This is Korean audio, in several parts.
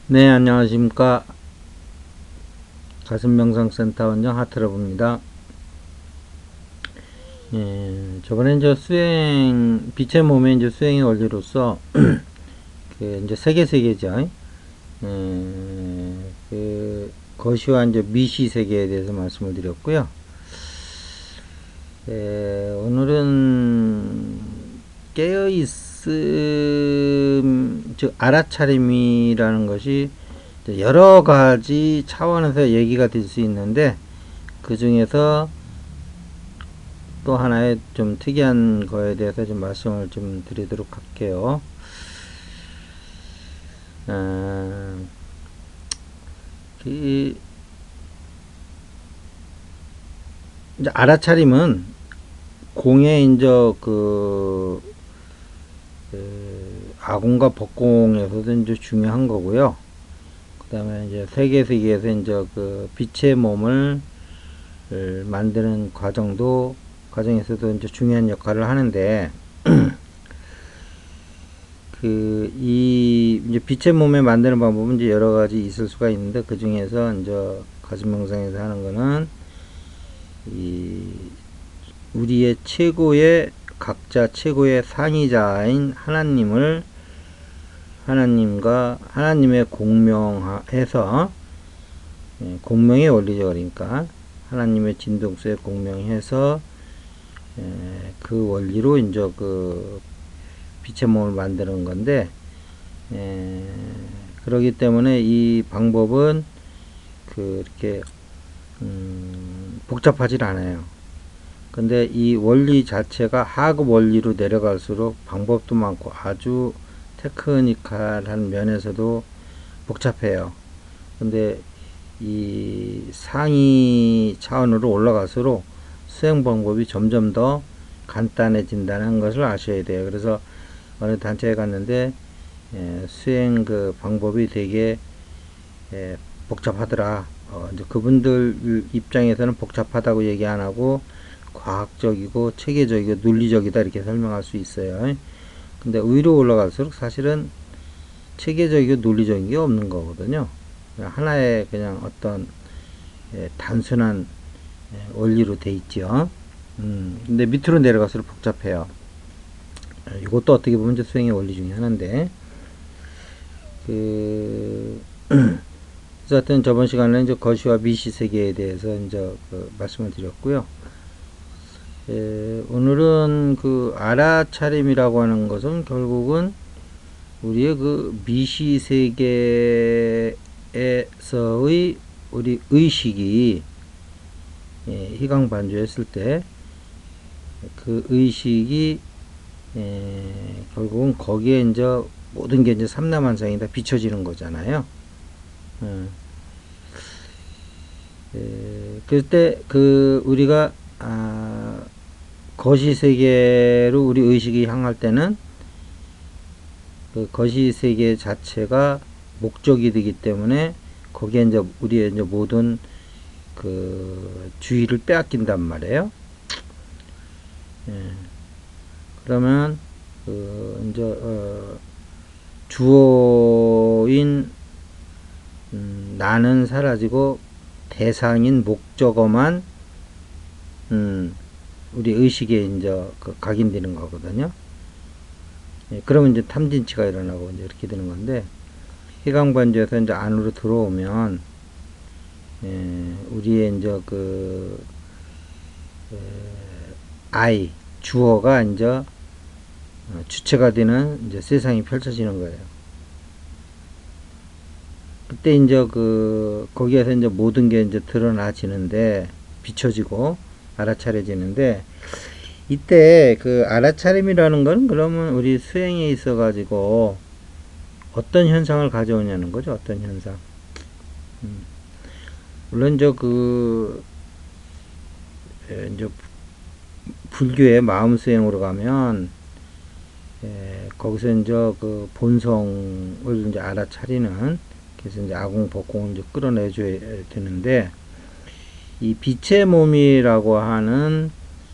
네, 안녕하십니까. 가슴명상센터 원장 하트러브입니다. 저번에 이제 빛의 몸의 이제 수행의 원리로서, 이제 세계죠. 거시와 이제 미시 세계에 대해서 말씀을 드렸고요. 오늘은 깨어있음, 즉, 알아차림이라는 것이 여러 가지 차원에서 얘기가 될 수 있는데, 그 중에서 또 하나의 좀 특이한 거에 대해서 좀 말씀을 좀 드리도록 할게요. 어, 이, 이제 알아차림은 공의 이제 아공과 법공에서도 이제 중요한 거고요. 그 다음에 이제 세계에서 이제 그 빛의 몸을 만드는 과정에서도 이제 중요한 역할을 하는데, 이제 빛의 몸에 만드는 방법은 이제 여러 가지 있을 수가 있는데, 그 중에서 이제 가슴명상에서 하는 거는, 우리의 각자 최고의 상위자인 하나님의 공명해서, 공명의 원리죠. 그러니까, 하나님의 진동수에 공명해서, 그 원리로 이제 빛의 몸을 만드는 건데, 그러기 때문에 이 방법은 이렇게 복잡하지 않아요. 근데 이 원리 자체가 하급 원리로 내려갈수록 방법도 많고 아주 테크니컬한 면에서도 복잡해요. 근데 이 상위 차원으로 올라갈수록 수행 방법이 점점 더 간단해진다는 것을 아셔야 돼요. 그래서 어느 단체에 갔는데 수행 그 방법이 되게 복잡하더라. 이제 그분들 입장에서는 복잡하다고 얘기 안 하고 과학적이고 체계적이고 논리적이다 이렇게 설명할 수 있어요. 근데 위로 올라갈수록 사실은 체계적이고 논리적인 게 없는 거거든요. 하나의 그냥 어떤 단순한 원리로 돼 있죠. 근데 밑으로 내려갈수록 복잡해요. 이것도 어떻게 보면 이제 수행의 원리 중에 하나인데, 그래서 하여튼 저번 시간에 이제 거시와 미시 세계에 대해서 이제 말씀을 드렸고요. 오늘은 그 알아차림이라고 하는 것은 결국은 우리의 그 미시 세계에서의 우리 의식이 희강반주했을 때 그 의식이 결국은 거기에 이제 모든 게 이제 삼라만상이 다 비춰지는 거잖아요. 그때 우리가 거시 세계로 우리 의식이 향할 때는 그 거시 세계 자체가 목적이 되기 때문에 거기에 이제 우리의 이제 모든 그 주의를 빼앗긴단 말이에요. 그러면 이제 주어인 나는 사라지고 대상인 목적어만 우리 의식에 이제 각인되는 거거든요. 그러면 이제 탐진치가 일어나고 이제 이렇게 되는 건데, 희강반주에서 이제 안으로 들어오면 우리의 이제 주어가 이제 주체가 되는 이제 세상이 펼쳐지는 거예요. 그때 이제 거기에서 이제 모든 게 이제 드러나지는데, 비춰지고 알아차려지는데, 이때 그 알아차림이라는 건 그러면 우리 수행에 있어 가지고 어떤 현상을 가져오냐는 거죠. 어떤 현상. 물론 이제 불교의 마음 수행으로 가면 거기서 이제 그 본성을 이제 알아차리는, 그래서 이제 아공 법공을 이제 끌어내줘야 되는데, 이 빛의 몸이라고 하는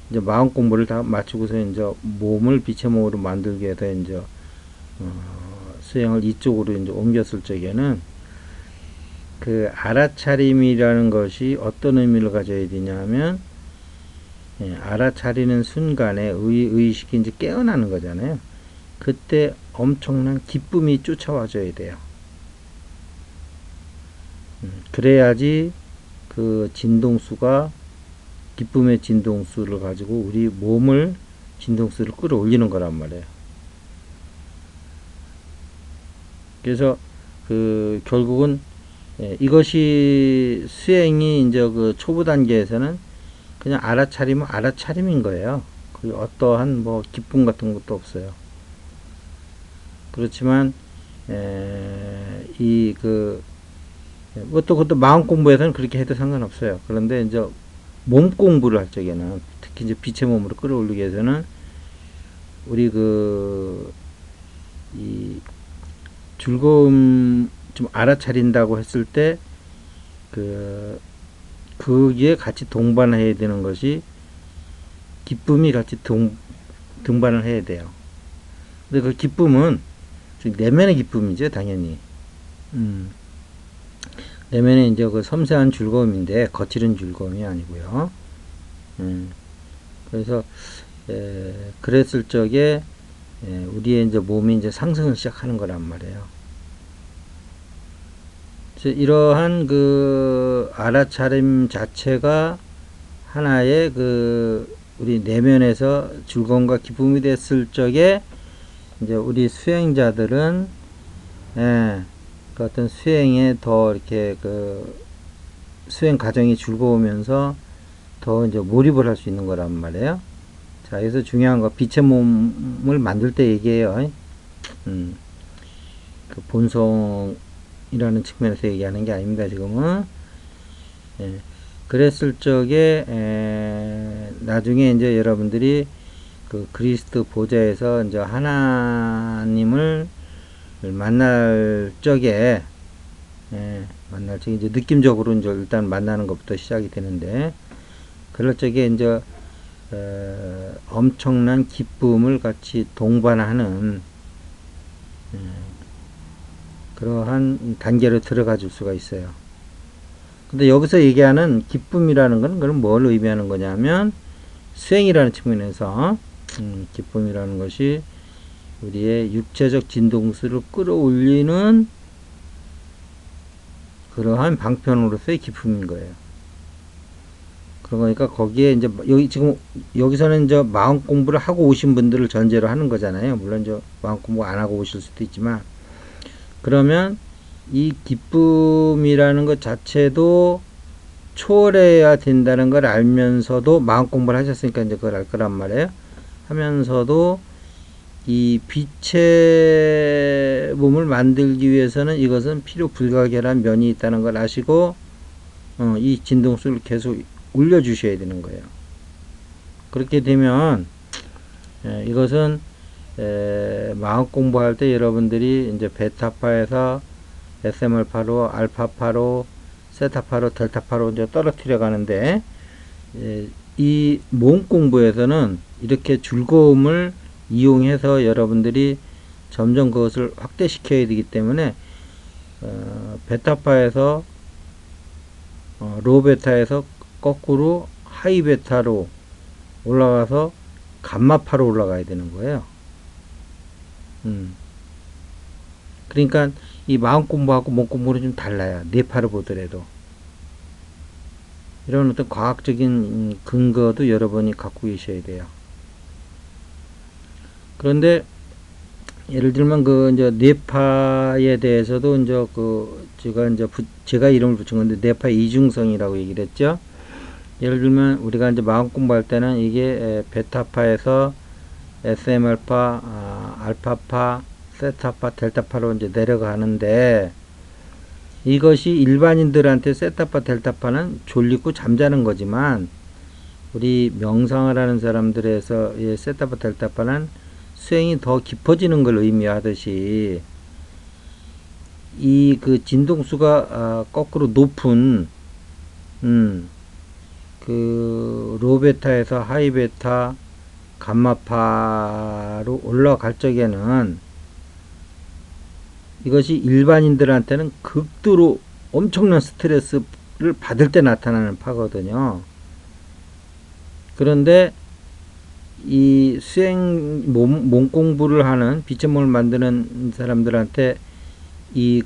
이제 마음 공부를 다 마치고서 이제 몸을 빛의 몸으로 만들게 해서 이제 수행을 이쪽으로 이제 옮겼을 적에는 그 알아차림이라는 것이 어떤 의미를 가져야 되냐면, 알아차리는 순간에 의식이 이제 깨어나는 거잖아요. 그때 엄청난 기쁨이 쫓아와줘야 돼요. 그래야지 그 진동수가, 기쁨의 진동수를 가지고 우리 몸을, 진동수를 끌어올리는 거란 말이에요. 그래서 그 결국은 이것이 수행이 이제 그 초보 단계에서는 그냥 알아차리면 알아차림인 거예요. 그 어떠한 뭐 기쁨 같은 것도 없어요. 그렇지만 이 그 그것도 마음 공부에서는 그렇게 해도 상관없어요. 그런데 이제 몸 공부를 할 적에는, 특히 이제 빛의 몸으로 끌어올리기 위해서는 우리 이 즐거움 좀 알아차린다고 했을 때 거기에 같이 동반해야 되는 것이 기쁨이 같이 등반을 해야 돼요. 근데 그 기쁨은 내면의 기쁨이죠, 당연히. 내면에 이제 그 섬세한 즐거움인데 거칠은 즐거움이 아니고요. 그래서 그랬을 적에 우리의 이제 몸이 이제 상승을 시작하는 거란 말이에요. 이러한 그 알아차림 자체가 하나의 그 우리 내면에서 즐거움과 기쁨이 됐을 적에 이제 우리 수행자들은 그 어떤 수행에 더 이렇게 그 수행 과정이 즐거우면서 더 이제 몰입을 할 수 있는 거란 말이에요. 자, 여기서 중요한 거 빛의 몸을 만들 때 얘기해요. 그 본성이라는 측면에서 얘기하는 게 아닙니다, 지금은. 그랬을 적에 나중에 이제 여러분들이 그 그리스도 보좌에서 이제 하나님을 만날 적에 이제 느낌적으로 이제 일단 만나는 것부터 시작이 되는데, 그럴 적에 이제 엄청난 기쁨을 같이 동반하는 그러한 단계로 들어가 줄 수가 있어요. 근데 여기서 얘기하는 기쁨이라는 건 그럼 뭘 의미하는 거냐면, 수행이라는 측면에서 기쁨이라는 것이 우리의 육체적 진동수를 끌어올리는 그러한 방편으로서의 기쁨인 거예요. 그러니까 거기에 이제 여기서는 이제 마음 공부를 하고 오신 분들을 전제로 하는 거잖아요. 물론 이제 마음 공부 안 하고 오실 수도 있지만, 그러면 이 기쁨이라는 것 자체도 초월해야 된다는 걸 알면서도, 마음 공부를 하셨으니까 이제 그걸 알 거란 말이에요. 하면서도 이 빛의 몸을 만들기 위해서는 이것은 필요 불가결한 면이 있다는 걸 아시고 이 진동수를 계속 올려주셔야 되는 거예요. 그렇게 되면 이것은 마음 공부할 때 여러분들이 이제 베타파에서 SM알파로, 알파파로, 세타파로, 델타파로 이제 떨어뜨려 가는데, 이 몸 공부에서는 이렇게 즐거움을 이용해서 여러분들이 점점 그것을 확대시켜야 되기 때문에 베타파에서 로베타에서 거꾸로 하이베타로 올라가서 감마파로 올라가야 되는 거예요. 그러니까 이 마음 공부하고 몸 공부는 좀 달라요. 뇌파를 보더라도. 이런 어떤 과학적인 근거도 여러분이 갖고 계셔야 돼요. 그런데 예를 들면 그 이제 뇌파에 대해서도 이제 제가 이름을 붙인 건데, 뇌파 이중성이라고 얘기를 했죠. 예를 들면 우리가 이제 마음 공부할 때는 이게 베타파에서 SM알파, 알파파, 세타파, 델타파로 이제 내려가는데, 이것이 일반인들한테 세타파, 델타파는 졸리고 잠자는 거지만, 우리 명상을 하는 사람들에서 세타파, 델타파는 수행이 더 깊어지는 걸 의미하듯이, 이 그 진동수가 거꾸로 높은 그 로베타에서 하이베타, 감마파로 올라갈 적에는 이것이 일반인들한테는 극도로 엄청난 스트레스를 받을 때 나타나는 파거든요. 그런데 이 수행 몸 공부를 하는 빛의 몸을 만드는 사람들한테 이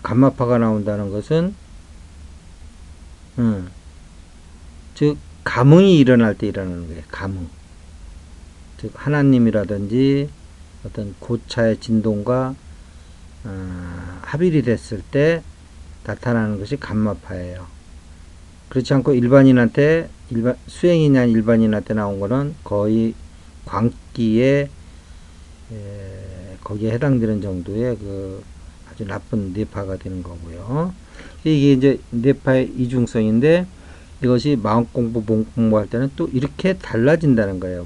감마파가 나온다는 것은 즉 감흥이 일어날 때 일어나는 거예요. 감흥. 즉 하나님이라든지 어떤 고차의 진동과 합일이 됐을 때 나타나는 것이 감마파예요. 그렇지 않고 수행이냐 일반인한테 나온 거는 거의 광기에 거기에 해당되는 정도의 아주 나쁜 뇌파가 되는 거고요. 이게 이제 뇌파의 이중성인데 이것이 마음 공부, 몸 공부할 때는 또 이렇게 달라진다는 거예요.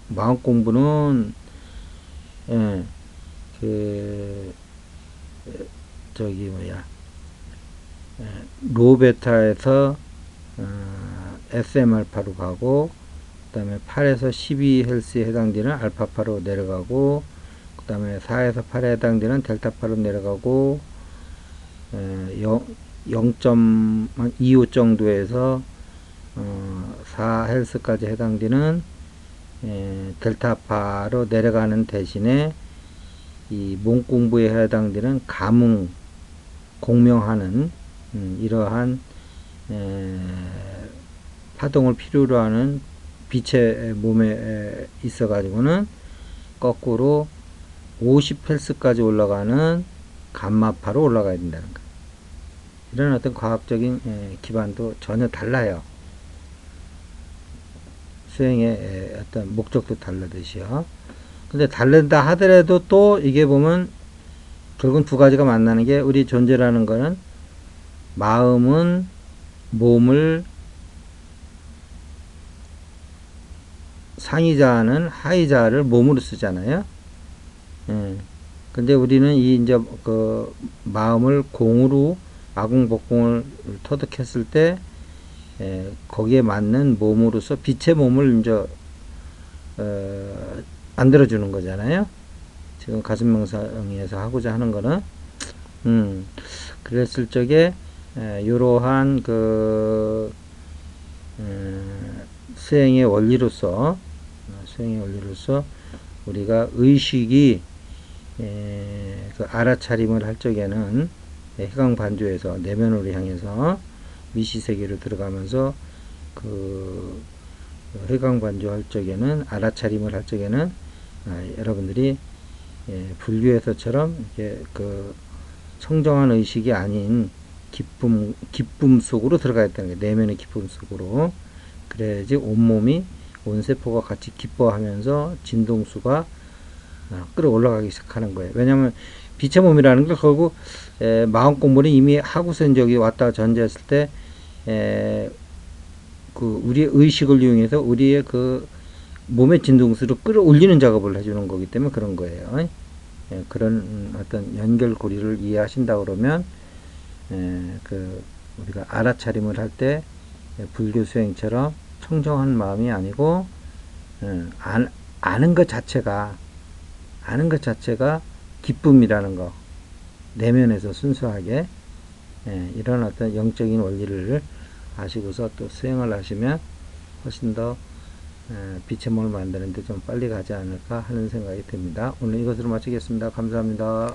마음 공부는 로베타에서 SM알파로 가고 그 다음에 8에서 12Hz에 해당되는 알파파로 내려가고 그 다음에 4에서 8에 해당되는 델타파로 내려가고 0.25 정도에서 4Hz까지 해당되는 델타파로 내려가는 대신에 이 몸 공부에 해당되는 감흥 공명하는 이러한 파동을 필요로 하는 빛의 몸에 있어 가지고는 거꾸로 50Hz까지 올라가는 감마파로 올라가야 된다는 거예요. 이런 어떤 과학적인 기반도 전혀 달라요. 수행의 어떤 목적도 다르듯이요. 근데 다른다 하더라도 또 이게 보면 결국은 두 가지가 만나는 게 우리 존재라는 거는 마음은 몸을 상의자는 하의자를 몸으로 쓰잖아요. 근데 우리는 이제 마음을 공으로 아궁복궁을 터득했을 때 거기에 맞는 몸으로서 빛의 몸을 이제 만들어주는 거잖아요. 지금 가슴명상에서 하고자 하는 거는 그랬을 적에 이러한 수행의 원리로서 우리가 의식이 알아차림을 할 적에는 해강반조에서 내면으로 향해서 미시세계로 들어가면서 해강반조 할 적에는 알아차림을 할 적에는 여러분들이 불교에서처럼 이렇게 청정한 의식이 아닌 기쁨 속으로 들어가야 되는 거예요. 내면의 기쁨 속으로. 그래야지 온몸이 온 세포가 같이 기뻐하면서 진동수가 끌어올라가기 시작하는 거예요. 왜냐하면 빛의 몸이라는 게 결국 마음 공부는 이미 하고선 저기 왔다 전제했을 때 우리의 의식을 이용해서 우리의 몸의 진동수를 끌어올리는 작업을 해주는 거기 때문에 그런 거예요. 그런 어떤 연결고리를 이해하신다 그러면 우리가 알아차림을 할 때 불교 수행처럼 청정한 마음이 아니고 아는 것 자체가 기쁨이라는 거, 내면에서 순수하게 이런 어떤 영적인 원리를 아시고서 또 수행을 하시면 훨씬 더 빛의 몸을 만드는데 좀 빨리 가지 않을까 하는 생각이 듭니다. 오늘 이것으로 마치겠습니다. 감사합니다.